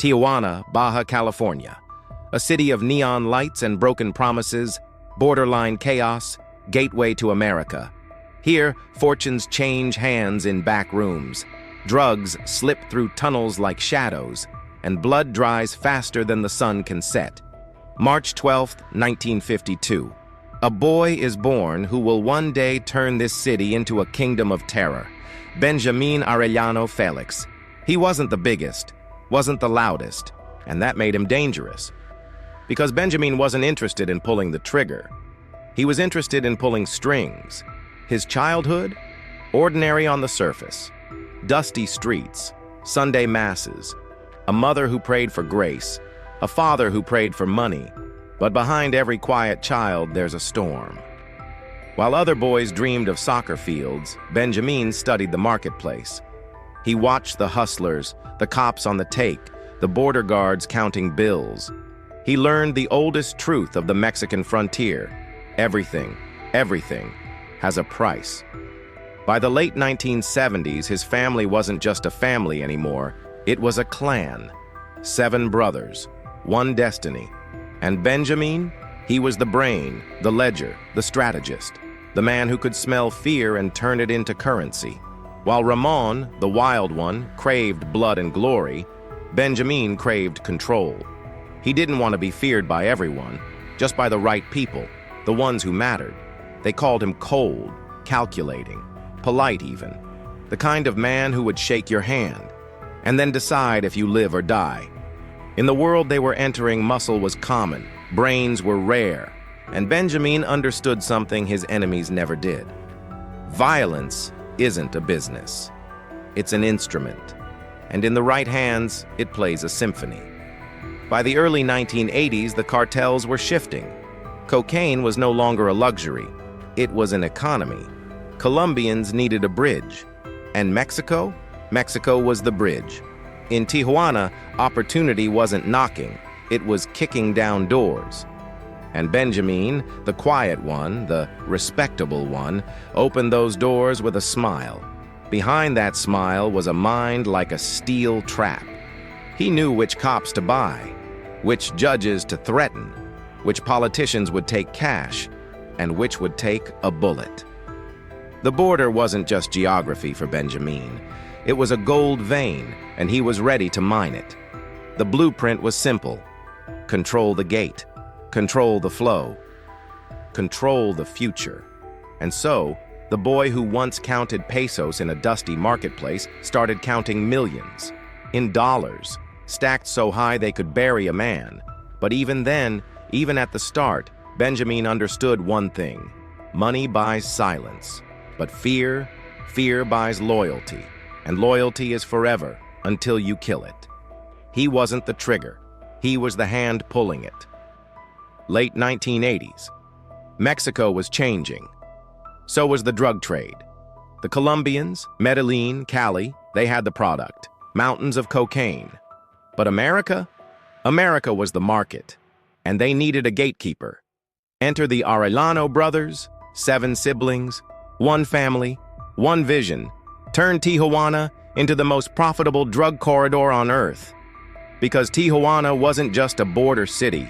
Tijuana, Baja California. A city of neon lights and broken promises, borderline chaos, gateway to America. Here, fortunes change hands in back rooms. Drugs slip through tunnels like shadows, and blood dries faster than the sun can set. March 12, 1952. A boy is born who will one day turn this city into a kingdom of terror. Benjamín Arellano Félix. He wasn't the biggest, wasn't the loudest, and that made him dangerous. Because Benjamín wasn't interested in pulling the trigger. He was interested in pulling strings. His childhood? Ordinary on the surface. Dusty streets, Sunday masses, a mother who prayed for grace, a father who prayed for money. But behind every quiet child, there's a storm. While other boys dreamed of soccer fields, Benjamín studied the marketplace. He watched the hustlers, the cops on the take, the border guards counting bills. He learned the oldest truth of the Mexican frontier. Everything has a price. By the late 1970s, his family wasn't just a family anymore. It was a clan. 7 brothers, 1 destiny. And Benjamín, he was the brain, the ledger, the strategist, the man who could smell fear and turn it into currency. While Ramon, the wild one, craved blood and glory, Benjamín craved control. He didn't want to be feared by everyone, just by the right people, the ones who mattered. They called him cold, calculating, polite even, the kind of man who would shake your hand, and then decide if you live or die. In the world they were entering, muscle was common, brains were rare, and Benjamín understood something his enemies never did. Violence isn't a business. It's an instrument, and in the right hands, it plays a symphony. By the early 1980s, the cartels were shifting. Cocaine was no longer a luxury. It was an economy. Colombians needed a bridge. And Mexico? Mexico was the bridge. In Tijuana, opportunity wasn't knocking, it was kicking down doors. And Benjamín, the quiet one, the respectable one, opened those doors with a smile. Behind that smile was a mind like a steel trap. He knew which cops to buy, which judges to threaten, which politicians would take cash, and which would take a bullet. The border wasn't just geography for Benjamín. It was a gold vein, and he was ready to mine it. The blueprint was simple. Control the gate, control the flow, control the future. And so, the boy who once counted pesos in a dusty marketplace started counting millions, in dollars, stacked so high they could bury a man. But even then, even at the start, Benjamín understood one thing. Money buys silence, but fear buys loyalty. And loyalty is forever, until you kill it. He wasn't the trigger. He was the hand pulling it. Late 1980s. Mexico was changing. So was the drug trade. The Colombians, Medellin, Cali, they had the product. Mountains of cocaine. But America? America was the market. And they needed a gatekeeper. Enter the Arellano brothers, 7 siblings, 1 family, 1 vision. Turn Tijuana into the most profitable drug corridor on earth. Because Tijuana wasn't just a border city.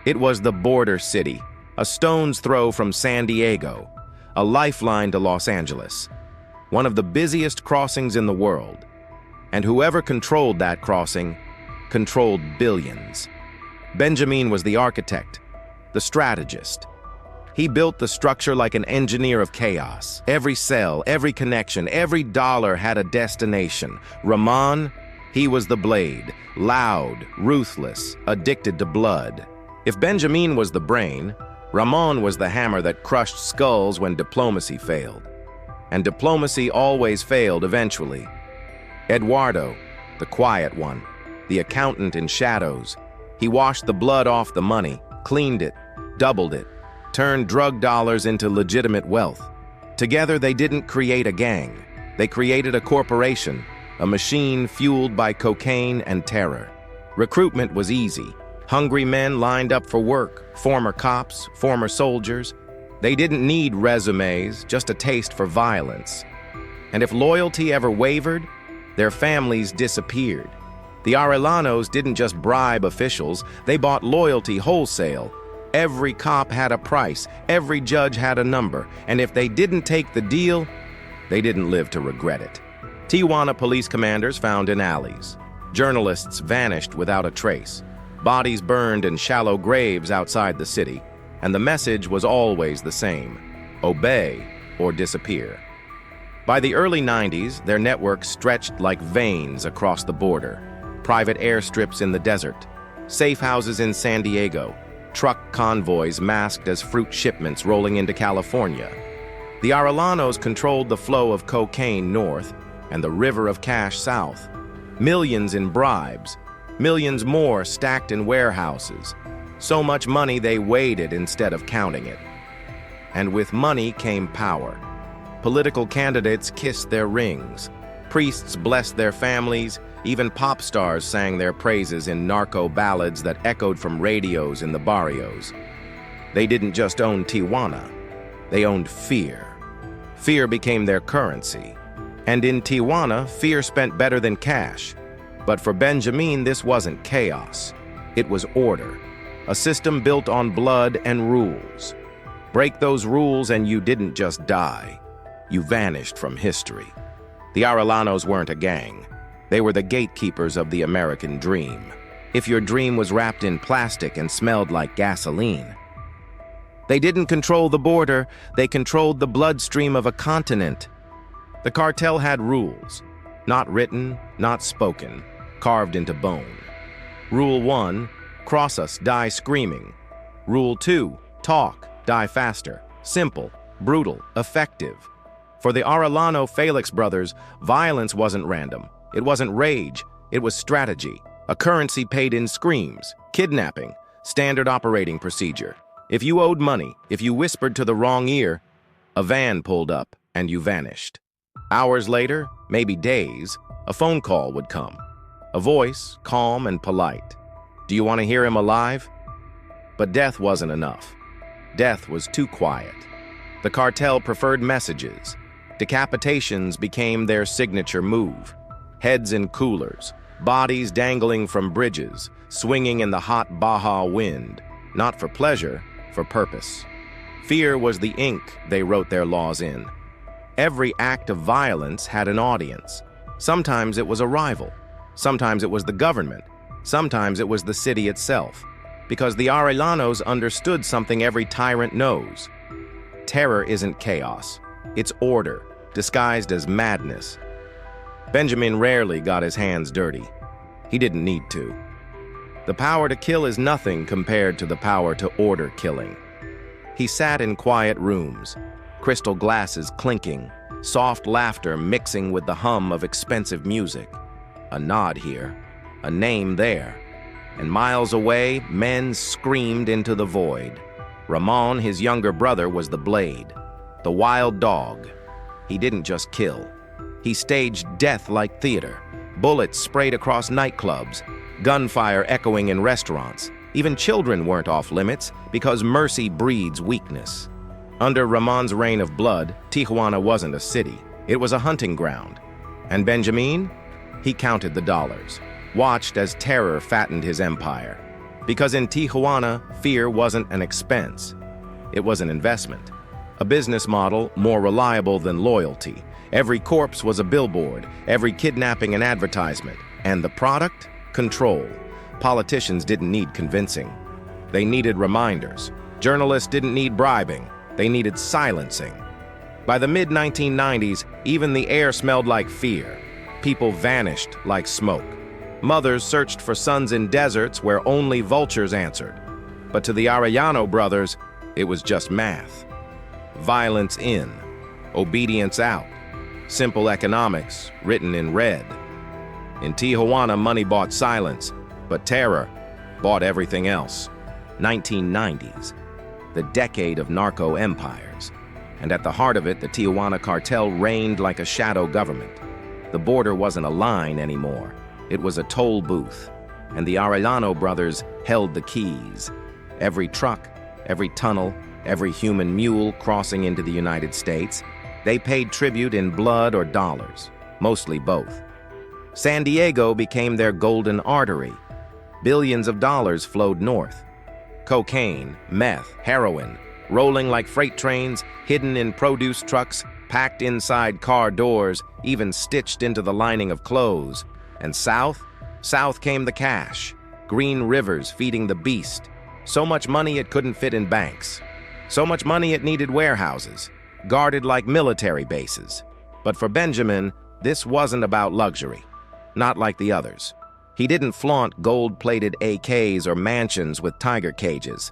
It was the border city, a stone's throw from San Diego, a lifeline to Los Angeles, one of the busiest crossings in the world. And whoever controlled that crossing controlled billions. Benjamín was the architect, the strategist. He built the structure like an engineer of chaos. Every cell, every connection, every dollar had a destination. Ramon, he was the blade, loud, ruthless, addicted to blood. If Benjamín was the brain, Ramon was the hammer that crushed skulls when diplomacy failed. And diplomacy always failed eventually. Eduardo, the quiet one, the accountant in shadows, he washed the blood off the money, cleaned it, doubled it, turned drug dollars into legitimate wealth. Together, they didn't create a gang. They created a corporation, a machine fueled by cocaine and terror. Recruitment was easy. Hungry men lined up for work, former cops, former soldiers. They didn't need resumes, just a taste for violence. And if loyalty ever wavered, their families disappeared. The Arellanos didn't just bribe officials, they bought loyalty wholesale. Every cop had a price, every judge had a number, and if they didn't take the deal, they didn't live to regret it. Tijuana police commanders found in alleys. Journalists vanished without a trace. Bodies burned in shallow graves outside the city, and the message was always the same: obey or disappear. By the early 90s, their network stretched like veins across the border. Private airstrips in the desert, safe houses in San Diego, truck convoys masked as fruit shipments rolling into California. The Arellanos controlled the flow of cocaine north and the river of cash south. Millions in bribes, millions more stacked in warehouses. So much money they weighed instead of counting it. And with money came power. Political candidates kissed their rings. Priests blessed their families. Even pop stars sang their praises in narco ballads that echoed from radios in the barrios. They didn't just own Tijuana, they owned fear. Fear became their currency. And in Tijuana, fear spent better than cash. But for Benjamín, this wasn't chaos. It was order, a system built on blood and rules. Break those rules and you didn't just die. You vanished from history. The Arellanos weren't a gang. They were the gatekeepers of the American dream. If your dream was wrapped in plastic and smelled like gasoline. They didn't control the border, they controlled the bloodstream of a continent. The cartel had rules, not written, not spoken, carved into bone. Rule 1, cross us, die screaming. Rule 2, talk, die faster. Simple, brutal, effective. For the Arellano Félix brothers, violence wasn't random. It wasn't rage, it was strategy, a currency paid in screams, kidnapping, standard operating procedure. If you owed money, if you whispered to the wrong ear, a van pulled up and you vanished. Hours later, maybe days, a phone call would come. A voice, calm and polite. Do you want to hear him alive? But death wasn't enough. Death was too quiet. The cartel preferred messages. Decapitations became their signature move. Heads in coolers, bodies dangling from bridges, swinging in the hot Baja wind, not for pleasure, for purpose. Fear was the ink they wrote their laws in. Every act of violence had an audience. Sometimes it was a rival. Sometimes it was the government. Sometimes it was the city itself. Because the Arellanos understood something every tyrant knows. Terror isn't chaos. It's order, disguised as madness. Benjamín rarely got his hands dirty. He didn't need to. The power to kill is nothing compared to the power to order killing. He sat in quiet rooms, crystal glasses clinking, soft laughter mixing with the hum of expensive music. A nod here, a name there, and miles away, men screamed into the void. Ramon, his younger brother, was the blade, the wild dog. He didn't just kill. He staged death like theater. Bullets sprayed across nightclubs, gunfire echoing in restaurants. Even children weren't off limits because mercy breeds weakness. Under Ramon's reign of blood, Tijuana wasn't a city. It was a hunting ground. And Benjamín? He counted the dollars, watched as terror fattened his empire. Because in Tijuana, fear wasn't an expense. It was an investment. A business model more reliable than loyalty. Every corpse was a billboard, every kidnapping an advertisement. And the product? Control. Politicians didn't need convincing. They needed reminders. Journalists didn't need bribing. They needed silencing. By the mid-1990s, even the air smelled like fear. People vanished like smoke. Mothers searched for sons in deserts where only vultures answered. But to the Arellano brothers, it was just math. Violence in, obedience out. Simple economics, written in red. In Tijuana, money bought silence, but terror bought everything else. 1990s, the decade of narco empires. And at the heart of it, the Tijuana Cartel reigned like a shadow government. The border wasn't a line anymore. It was a toll booth. And the Arellano brothers held the keys. Every truck, every tunnel, every human mule crossing into the United States, they paid tribute in blood or dollars, mostly both. San Diego became their golden artery. Billions of dollars flowed north. Cocaine, meth, heroin, rolling like freight trains, hidden in produce trucks, packed inside car doors, even stitched into the lining of clothes. And south? South came the cash. Green rivers feeding the beast. So much money it couldn't fit in banks. So much money it needed warehouses, guarded like military bases. But for Benjamin, this wasn't about luxury. Not like the others. He didn't flaunt gold-plated AKs or mansions with tiger cages.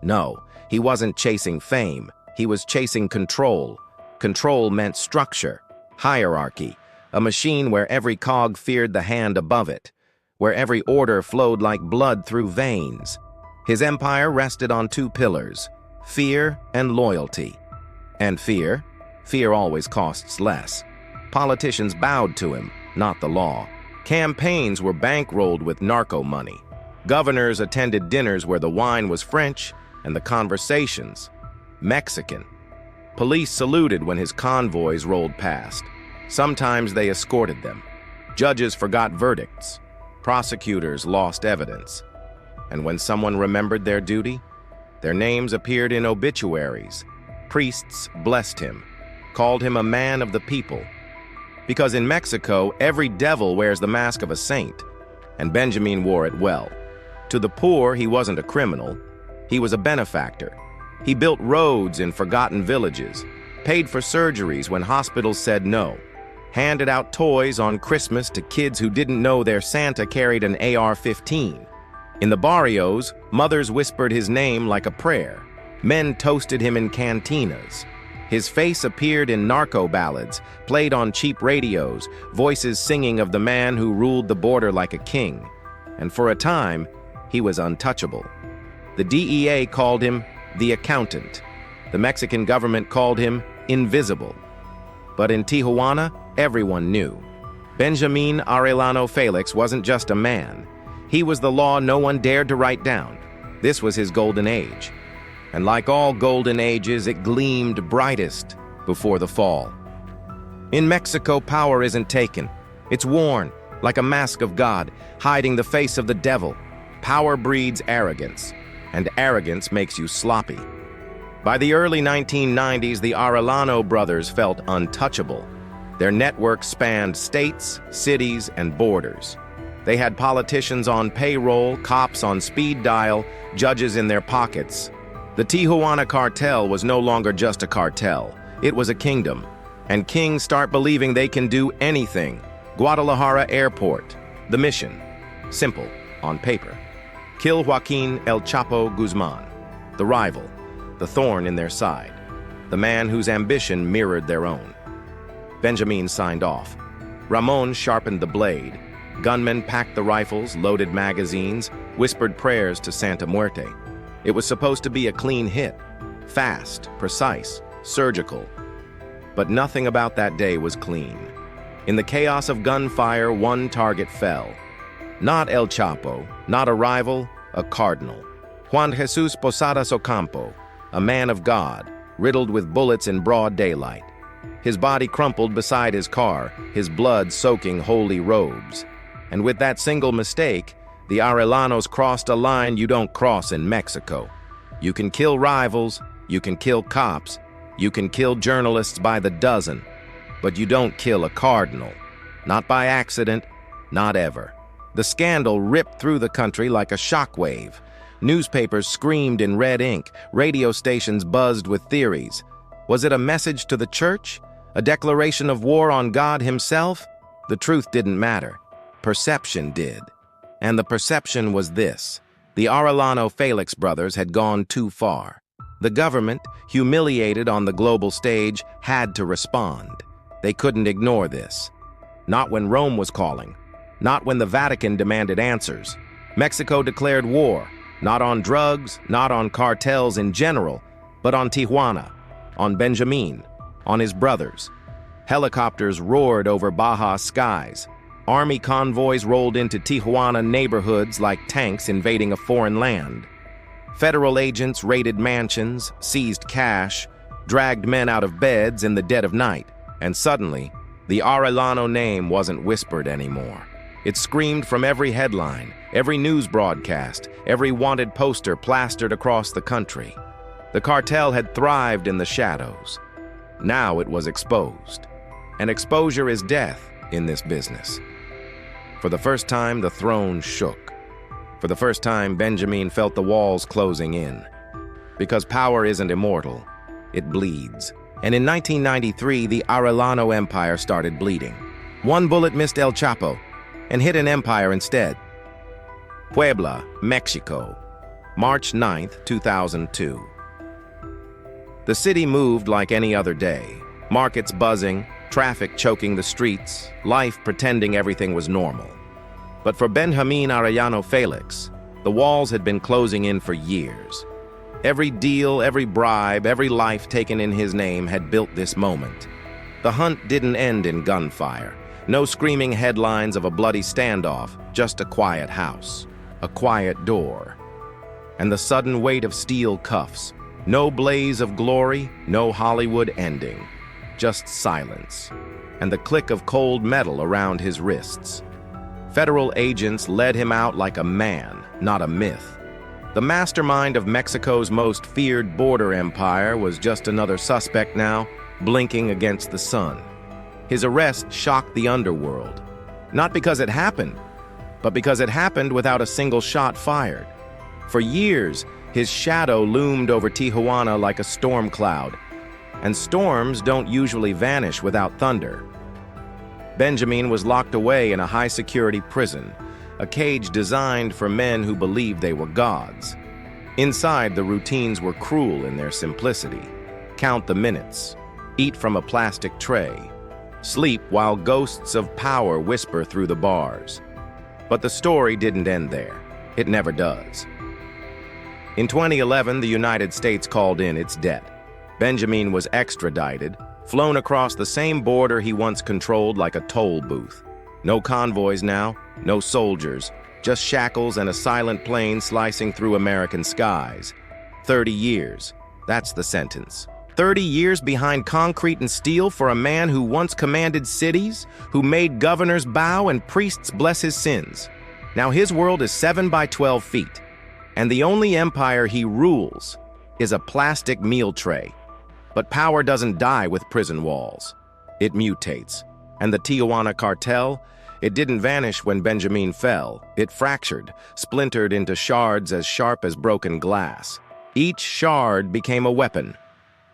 No, he wasn't chasing fame. He was chasing control. Control meant structure, hierarchy, a machine where every cog feared the hand above it, where every order flowed like blood through veins. His empire rested on two pillars, fear and loyalty. And fear always costs less. Politicians bowed to him, not the law. Campaigns were bankrolled with narco money. Governors attended dinners where the wine was French and the conversations Mexican. Police saluted when his convoys rolled past. Sometimes they escorted them. Judges forgot verdicts. Prosecutors lost evidence. And when someone remembered their duty, their names appeared in obituaries. Priests blessed him, called him a man of the people. Because in Mexico, every devil wears the mask of a saint, and Benjamin wore it well. To the poor, he wasn't a criminal. He was a benefactor. He built roads in forgotten villages, paid for surgeries when hospitals said no, handed out toys on Christmas to kids who didn't know their Santa carried an AR-15. In the barrios, mothers whispered his name like a prayer. Men toasted him in cantinas. His face appeared in narco ballads, played on cheap radios, voices singing of the man who ruled the border like a king. And for a time, he was untouchable. The DEA called him the accountant. The Mexican government called him invisible. But in Tijuana, everyone knew. Benjamín Arellano Félix wasn't just a man. He was the law no one dared to write down. This was his golden age. And like all golden ages, it gleamed brightest before the fall. In Mexico, power isn't taken. It's worn, like a mask of God, hiding the face of the devil. Power breeds arrogance, and arrogance makes you sloppy. By the early 1990s, the Arellano brothers felt untouchable. Their network spanned states, cities, and borders. They had politicians on payroll, cops on speed dial, judges in their pockets. The Tijuana Cartel was no longer just a cartel. It was a kingdom. And kings start believing they can do anything. Guadalajara Airport. The mission. Simple, on paper. Kill Joaquin El Chapo Guzman. The rival. The thorn in their side. The man whose ambition mirrored their own. Benjamin signed off. Ramon sharpened the blade. Gunmen packed the rifles, loaded magazines, whispered prayers to Santa Muerte. It was supposed to be a clean hit. Fast, precise, surgical. But nothing about that day was clean. In the chaos of gunfire, one target fell. Not El Chapo, not a rival, a cardinal. Juan Jesus Posadas Ocampo, a man of God, riddled with bullets in broad daylight. His body crumpled beside his car, his blood soaking holy robes. And with that single mistake, the Arellanos crossed a line you don't cross in Mexico. You can kill rivals, you can kill cops, you can kill journalists by the dozen, but you don't kill a cardinal. Not by accident, not ever. The scandal ripped through the country like a shockwave. Newspapers screamed in red ink, radio stations buzzed with theories. Was it a message to the church? A declaration of war on God himself? The truth didn't matter. Perception did. And the perception was this. The Arellano Félix brothers had gone too far. The government, humiliated on the global stage, had to respond. They couldn't ignore this. Not when Rome was calling. Not when the Vatican demanded answers. Mexico declared war, not on drugs, not on cartels in general, but on Tijuana, on Benjamin, on his brothers. Helicopters roared over Baja skies. Army convoys rolled into Tijuana neighborhoods like tanks invading a foreign land. Federal agents raided mansions, seized cash, dragged men out of beds in the dead of night, and suddenly, the Arellano name wasn't whispered anymore. It screamed from every headline, every news broadcast, every wanted poster plastered across the country. The cartel had thrived in the shadows. Now it was exposed. And exposure is death in this business. For the first time, the throne shook. For the first time, Benjamín felt the walls closing in. Because power isn't immortal, it bleeds. And in 1993, the Arellano Empire started bleeding. One bullet missed El Chapo and hit an empire instead. Puebla, Mexico, March 9, 2002. The city moved like any other day. Markets buzzing, traffic choking the streets, life pretending everything was normal. But for Benjamín Arellano Félix, the walls had been closing in for years. Every deal, every bribe, every life taken in his name had built this moment. The hunt didn't end in gunfire. No screaming headlines of a bloody standoff, just a quiet house, a quiet door. And the sudden weight of steel cuffs. No blaze of glory, no Hollywood ending. Just silence, and the click of cold metal around his wrists. Federal agents led him out like a man, not a myth. The mastermind of Mexico's most feared border empire was just another suspect now, blinking against the sun. His arrest shocked the underworld, not because it happened, but because it happened without a single shot fired. For years, his shadow loomed over Tijuana like a storm cloud, and storms don't usually vanish without thunder. Benjamín was locked away in a high-security prison, a cage designed for men who believed they were gods. Inside, the routines were cruel in their simplicity. Count the minutes, eat from a plastic tray, sleep while ghosts of power whisper through the bars. But the story didn't end there. It never does. In 2011, the United States called in its debt. Benjamín was extradited, flown across the same border he once controlled like a toll booth. No convoys now, no soldiers, just shackles and a silent plane slicing through American skies. 30 years, that's the sentence. 30 years behind concrete and steel for a man who once commanded cities, who made governors bow and priests bless his sins. Now his world is 7 by 12 feet, and the only empire he rules is a plastic meal tray. But power doesn't die with prison walls. It mutates. And the Tijuana Cartel, it didn't vanish when Benjamín fell. It fractured, splintered into shards as sharp as broken glass. Each shard became a weapon.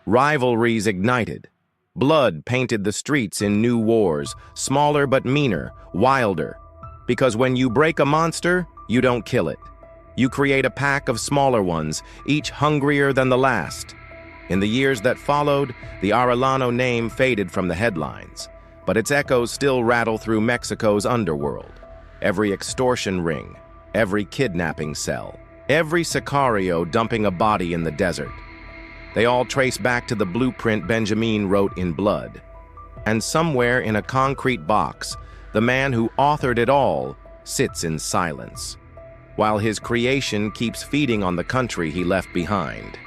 Rivalries ignited. Blood painted the streets in new wars, smaller but meaner, wilder. Because when you break a monster, you don't kill it. You create a pack of smaller ones, each hungrier than the last. In the years that followed, the Arellano name faded from the headlines, but its echoes still rattle through Mexico's underworld. Every extortion ring, every kidnapping cell, every sicario dumping a body in the desert. They all trace back to the blueprint Benjamín wrote in blood. And somewhere in a concrete box, the man who authored it all sits in silence, while his creation keeps feeding on the country he left behind.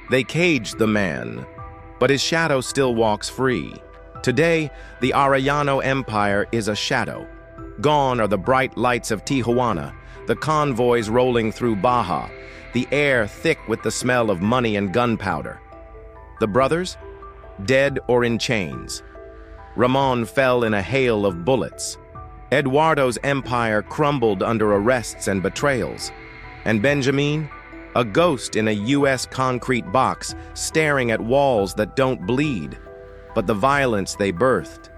They caged the man, but his shadow still walks free. Today, the Arellano Empire is a shadow. Gone are the bright lights of Tijuana, the convoys rolling through Baja, the air thick with the smell of money and gunpowder. The brothers? Dead or in chains. Ramon fell in a hail of bullets. Eduardo's empire crumbled under arrests and betrayals. And Benjamín? A ghost in a U.S. concrete box, staring at walls that don't bleed. But the violence they birthed,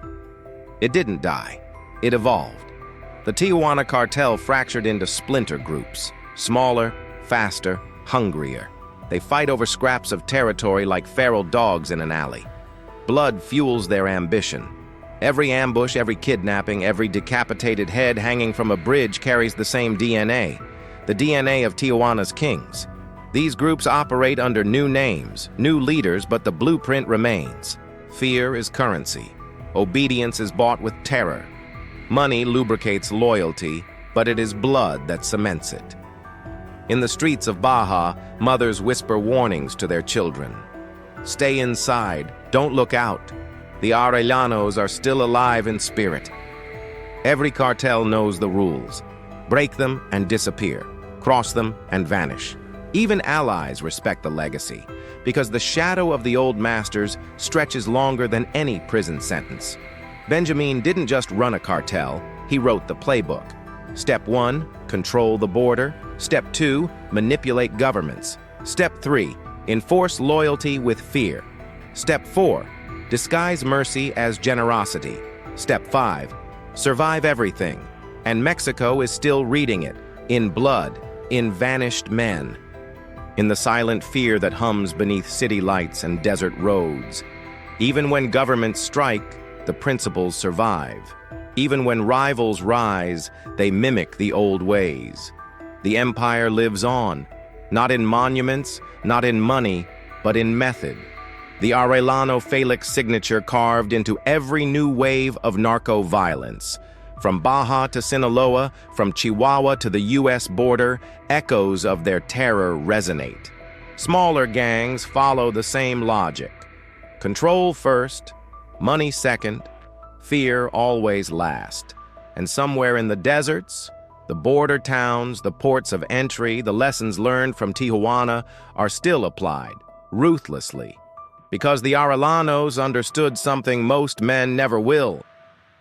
it didn't die. It evolved. The Tijuana Cartel fractured into splinter groups, smaller, faster, hungrier. They fight over scraps of territory like feral dogs in an alley. Blood fuels their ambition. Every ambush, every kidnapping, every decapitated head hanging from a bridge carries the same DNA. The DNA of Tijuana's kings. These groups operate under new names, new leaders, but the blueprint remains. Fear is currency. Obedience is bought with terror. Money lubricates loyalty, but it is blood that cements it. In the streets of Baja, mothers whisper warnings to their children. Stay inside, don't look out. The Arellanos are still alive in spirit. Every cartel knows the rules. Break them and disappear. Cross them and vanish. Even allies respect the legacy, because the shadow of the old masters stretches longer than any prison sentence. Benjamín didn't just run a cartel, he wrote the playbook. Step 1, control the border. Step 2, manipulate governments. Step 3, enforce loyalty with fear. Step 4, disguise mercy as generosity. Step 5, survive everything. And Mexico is still reading it, in blood, in vanished men. In the silent fear that hums beneath city lights and desert roads. Even when governments strike, the principles survive. Even when rivals rise, they mimic the old ways. The empire lives on, not in monuments, not in money, but in method. The Arellano Félix signature carved into every new wave of narco-violence. From Baja to Sinaloa, from Chihuahua to the U.S. border, echoes of their terror resonate. Smaller gangs follow the same logic. Control first, money second, fear always last. And somewhere in the deserts, the border towns, the ports of entry, the lessons learned from Tijuana are still applied, ruthlessly. Because the Arellanos understood something most men never will.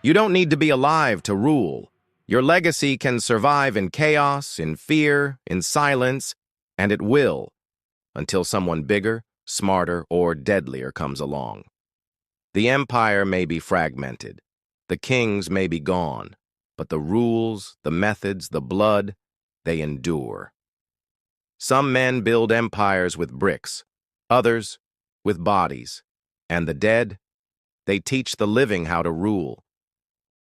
You don't need to be alive to rule. Your legacy can survive in chaos, in fear, in silence, and it will, until someone bigger, smarter, or deadlier comes along. The empire may be fragmented, the kings may be gone, but the rules, the methods, the blood, they endure. Some men build empires with bricks, others with bodies, and the dead, they teach the living how to rule.